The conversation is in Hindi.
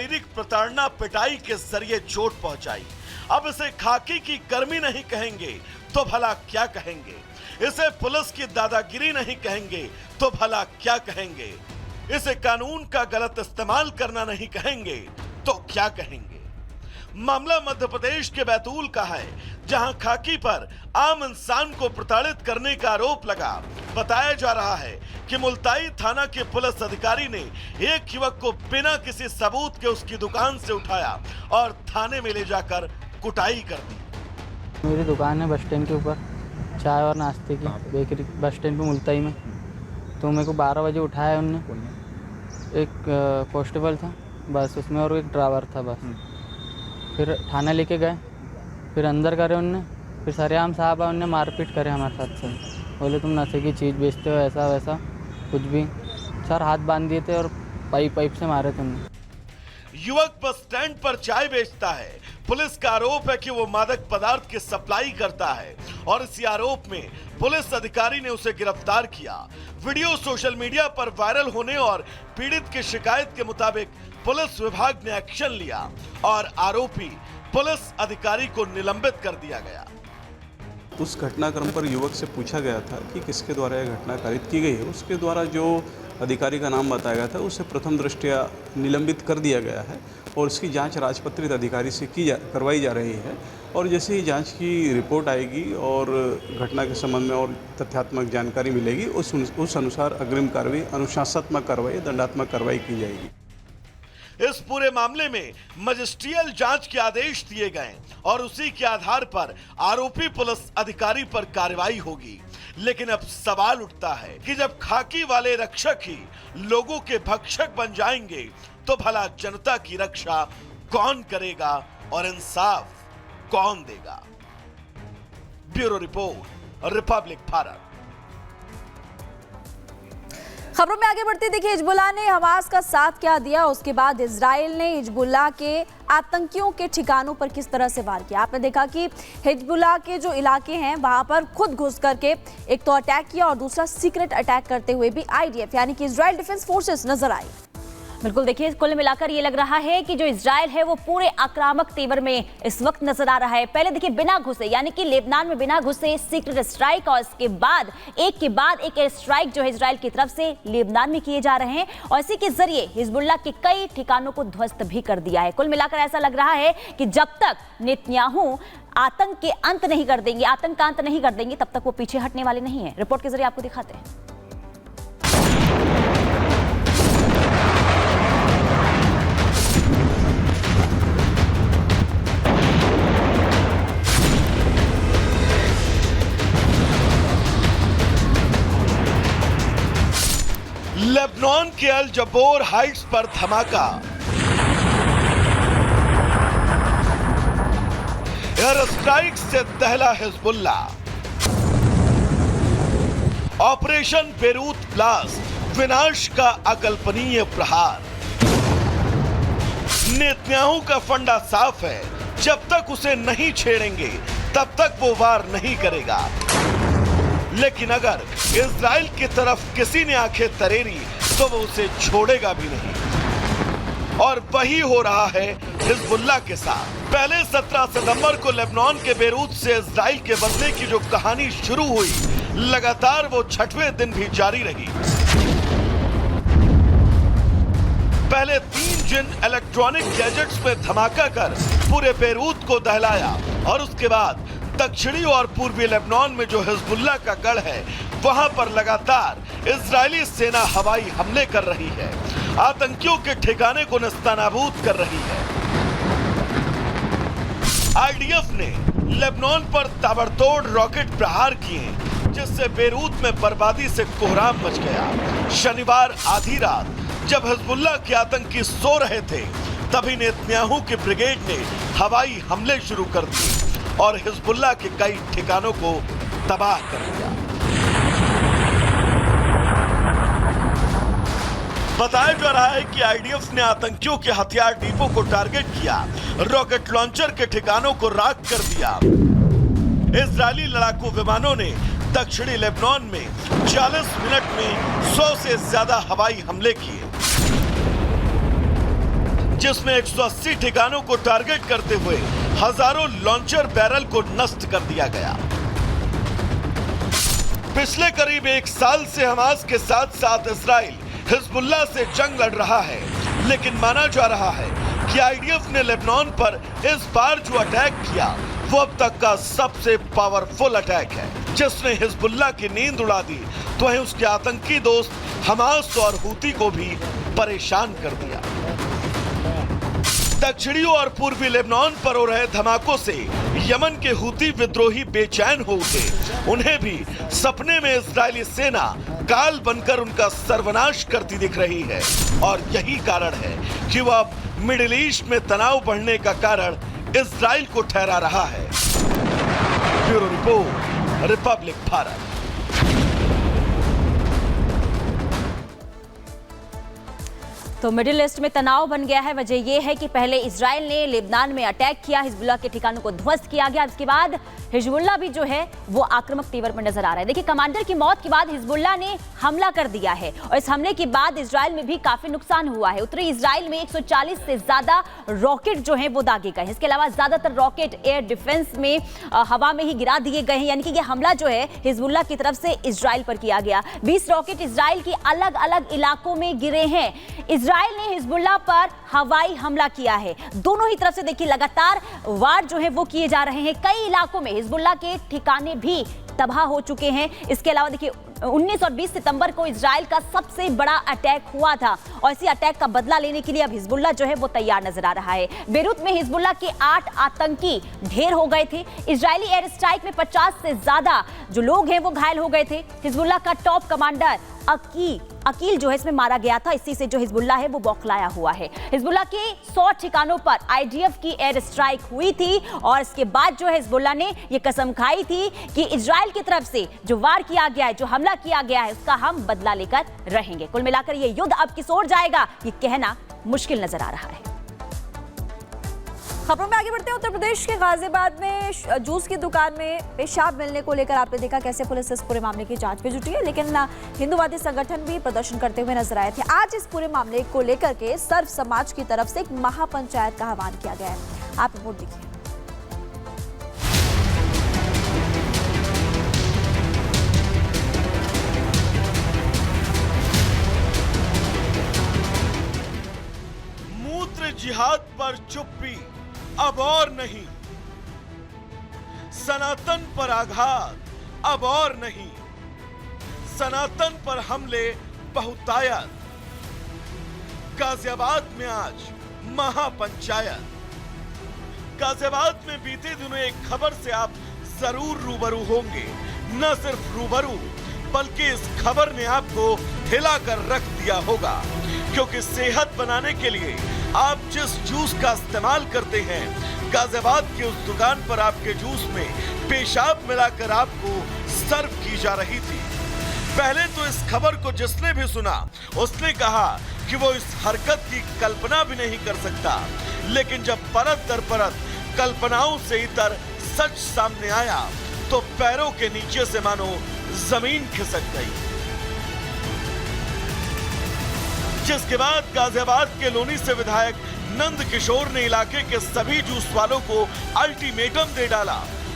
शारीरिक प्रताड़ना पिटाई के जरिए चोट पहुंचाई। अब इसे खाकी की गर्मी नहीं कहेंगे तो भला क्या कहेंगे? इसे पुलिस की दादागिरी नहीं कहेंगे तो भला क्या कहेंगे? इसे कानून का गलत इस्तेमाल करना नहीं कहेंगे तो क्या कहेंगे? मामला मध्य प्रदेश के बैतूल का है, जहां खाकी पर आम इंसान को प्रताड़ित करने का आरोप लगा। बताया जा रहा है कि मुल्ताई थाना के पुलिस अधिकारी ने एक युवक को बिना किसी सबूत के उसकी दुकान से उठाया और थाने में ले जाकर कुटाई कर दी। मेरी दुकान है बस स्टैंड के ऊपर, चाय और नाश्ते की बेकरी, बस स्टैंड पे मुल्ताई में। तो मेरे को 12 बजे उठाया उनने। एक कांस्टेबल था बस उसमें और एक ड्राइवर था बस। फिर थाना लेके गए, फिर अंदर करे उनने। फिर सरेआम साहब उनने मारपीट करे हमारे साथ से। बोले तुम नशे की चीज़ बेचते हो, ऐसा वैसा कुछ भी। सर हाथ बांध दिए थे और पाइप से मारे थे उन्हें। युवक बस स्टैंड पर चाय बेचता है। पुलिस का आरोप है कि वो मादक पदार्थ की सप्लाई करता है और इसी आरोप में पुलिस अधिकारी ने उसे गिरफ्तार किया। वीडियो सोशल मीडिया पर वायरल होने और पीड़ित की शिकायत के मुताबिक पुलिस विभाग ने एक्शन लिया और आरोपी पुलिस अधिकारी को निलंबित कर दिया गया। उस घटनाक्रम पर युवक से पूछा गया था कि किसके द्वारा यह घटना कारित की गई है। उसके द्वारा जो अधिकारी का नाम बताया गया था उसे प्रथम दृष्टया निलंबित कर दिया गया है और इसकी जांच राजपत्रित अधिकारी से करवाई जा रही है। और जैसे ही जांच की रिपोर्ट आएगी और घटना के संबंध में और तथ्यात्मक जानकारी मिलेगी उस अनुसार अग्रिम कार्रवाई, अनुशासनात्मक कार्रवाई, दंडात्मक कार्रवाई की जाएगी। इस पूरे मामले में मजिस्ट्रियल जांच के आदेश दिए गए और उसी के आधार पर आरोपी पुलिस अधिकारी पर कार्रवाई होगी। लेकिन अब सवाल उठता है कि जब खाकी वाले रक्षक ही लोगों के भक्षक बन जाएंगे तो भला जनता की रक्षा कौन करेगा और इंसाफ कौन देगा? Bureau report, Republic Bharat. खबरों में आगे बढ़ते देखिए, हिजबुल्लाह ने हमास का साथ क्या दिया, उसके बाद इजराइल ने हिजबुल्लाह के आतंकियों के ठिकानों पर किस तरह से वार किया। आपने देखा कि हिजबुल्लाह के जो इलाके हैं वहां पर खुद घुस करके एक तो अटैक किया और दूसरा सीक्रेट अटैक करते हुए भी आईडीएफ यानी कि इजराइल डिफेंस फोर्सेस नजर आई। बिल्कुल, देखिए कुल मिलाकर ये लग रहा है कि जो इजराइल है वो पूरे आक्रामक तेवर में इस वक्त नजर आ रहा है। पहले देखिए बिना घुसे यानी कि लेबनान में बिना घुसे सीक्रेट स्ट्राइक और इसके बाद एक के बाद एक एयर स्ट्राइक जो है इजराइल की तरफ से लेबनान में किए जा रहे हैं और इसी के जरिए हिजबुल्लाह के कई ठिकानों को ध्वस्त भी कर दिया है। कुल मिलाकर ऐसा लग रहा है कि जब तक नेतन्याहू आतंक के अंत नहीं कर देंगे, आतंक का अंत नहीं कर देंगे, तब तक वो पीछे हटने वाले नहीं है। रिपोर्ट के जरिए आपको दिखाते हैं। लेबनान के अल जबोर हाइट्स पर धमाका। एयर स्ट्राइक से दहला हिजबुल्लाह। ऑपरेशन बेरूत ब्लास्ट, विनाश का अकल्पनीय प्रहार। नेतन्याहू का फंडा साफ है, जब तक उसे नहीं छेड़ेंगे तब तक वो वार नहीं करेगा। लेकिन अगर इजराइल की तरफ किसी ने आंखें तरेरी तो वो उसे छोड़ेगा भी नहीं। और वही हो रहा है हिजबुल्लाह के साथ। पहले 17 सितंबर को लेबनान के बेरूत से इजराइल के बदले की जो कहानी शुरू हुई, लगातार वो 6वें दिन भी जारी रही। पहले 3 जिन इलेक्ट्रॉनिक गैजेट्स में धमाका कर पूरे बेरूत को दहलाया और उसके बाद दक्षिणी और पूर्वी लेबनान में जो हिजबुल्लाह का गढ़ है वहां पर लगातार इजरायली सेना हवाई हमले कर रही है, आतंकियों के ठिकाने को नस्तानाबूद कर रही है। आईडीएफ ने लेबनान पर ताबड़तोड़ रॉकेट प्रहार किए जिससे बेरूत में बर्बादी से कोहराम मच गया। शनिवार आधी रात जब हिजबुल्लाह के आतंकी सो रहे थे तभी नेतन्याहू की ब्रिगेड ने हवाई हमले शुरू कर दिए और हिजबुल्लाह के कई ठिकानों को तबाह कर दिया। बताया जा रहा है कि आईडीएफ ने आतंकियों के हथियार डिपो को टारगेट किया, रॉकेट लॉन्चर के ठिकानों को राख कर दिया। इजरायली लड़ाकू विमानों ने दक्षिणी लेबनान में 40 मिनट में 100 से ज्यादा हवाई हमले किए। जिसमें 180 ठिकानों को टारगेट करते हुए हजारों लॉन्चर बैरल को नष्ट कर दिया गया। पिछले करीब 1 साल से हमास के साथ साथ इजराइल हिजबुल्लाह से जंग लड़ रहा है, लेकिन माना जा रहा है कि आईडीएफ ने लेबनान पर इस बार जो अटैक किया वो अब तक का सबसे पावरफुल अटैक है, जिसने हिजबुल्लाह की नींद उड़ा दी तो वहीं उसके आतंकी दोस्त हमास और हूती को भी परेशान कर दिया। दक्षिणी और पूर्वी लेबनान पर हो रहे धमाकों से यमन के हूती विद्रोही बेचैन हो उठे। उन्हें भी सपने में इजरायली सेना काल बनकर उनका सर्वनाश करती दिख रही है, और यही कारण है कि वह अब मिडिल ईस्ट में तनाव बढ़ने का कारण इजराइल को ठहरा रहा है। Bureau report, Republic Bharat. तो मिडिल ईस्ट में तनाव बन गया है। वजह यह है कि पहले इजराइल ने लेबनान में अटैक किया, हिजबुल्लाह के ठिकानों को ध्वस्त किया गया। इसके बाद हिजबुल्लाह भी जो है वो आक्रामक तेवर में नजर आ रहा है। देखिए, कमांडर की मौत के बाद हिजबुल्लाह ने हमला कर दिया है और इस हमले के बाद इजराइल में भी काफी नुकसान हुआ है। उत्तरी इजराइल में 140 से ज्यादा रॉकेट जो है वो दागे गए। इसके अलावा ज्यादातर रॉकेट एयर डिफेंस में हवा में ही गिरा दिए गए हैं, यानी कि यह हमला जो है हिजबुल्लाह की तरफ से इजराइल पर किया गया। 20 रॉकेट इजराइल के अलग अलग इलाकों में गिरे हैं। इजराइल ने हिजबुल्लाह पर हवाई हमला किया है। दोनों ही तरफ से देखिए लगातार वार जो है वो किए जा रहे हैं। कई इलाकों में हिजबुल्लाह के ठिकाने भी तबाह हो चुके हैं। इसके अलावा देखिए 19 और 20 सितंबर को इजराइल का सबसे बड़ा अटैक हुआ था और इसी अटैक का बदला लेने के लिए अब हिजबुल्लाह जो है वो तैयार नजर आ रहा है। बेरूत में हिजबुल्लाह के 8 आतंकी ढेर हो गए थे। इजरायली एयर स्ट्राइक में 50 से ज्यादा जो लोग हैं वो घायल हो गए थे। हिजबुल्लाह का टॉप कमांडर अकील जो है इसमें मारा गया था। इसी से जो हिजबुल्लाह है वो बौखलाया हुआ है। हिजबुल्लाह के 100 ठिकानों पर आईडीएफ की एयर स्ट्राइक हुई थी और इसके बाद जो है हिजबुल्लाह ने ये कसम खाई थी कि इजराइल की तरफ से जो वार किया गया है, जो हमला किया गया है, उसका हम बदला लेकर रहेंगे। कुल मिलाकर ये युद्ध अब किस ओर जाएगा ये कहना मुश्किल नजर आ रहा है। खबरों में आगे बढ़ते हैं। उत्तर प्रदेश के गाजियाबाद में जूस की दुकान में पेशाब मिलने को लेकर आपने देखा कैसे पुलिस इस पूरे मामले की जांच में जुटी है, लेकिन हिंदूवादी संगठन भी प्रदर्शन करते हुए नजर आए थे। आज इस पूरे मामले को लेकर के सर्व समाज की तरफ से एक महापंचायत का आह्वान किया गया है। आप रिपोर्ट देखिए। मूत्र जिहाद पर चुप्पी अब और नहीं, सनातन पर आघात अब और नहीं, सनातन पर हमले बहुतायत। गाजियाबाद में आज महापंचायत। गाजियाबाद में बीते दिनों एक खबर से आप जरूर रूबरू होंगे। न सिर्फ रूबरू बल्कि इस खबर ने आपको हिलाकर रख दिया होगा, क्योंकि सेहत बनाने के लिए आप जिस जूस का इस्तेमाल करते हैं, गाजियाबाद की उस दुकान पर आपके जूस में पेशाब मिलाकर आपको सर्व की जा रही थी। पहले तो इस खबर को जिसने भी सुना उसने कहा कि वो इस हरकत की कल्पना भी नहीं कर सकता, लेकिन जब परत दर परत कल्पनाओं से इतर सच सामने आया तो पैरों के नीचे से मानो जमीन खिसक गई। जिसके बाद गाजियाबाद के लोनी से विधायक नंद किशोर ने इलाके के सभी जूस वालों को अल्टीमेटम दे डाला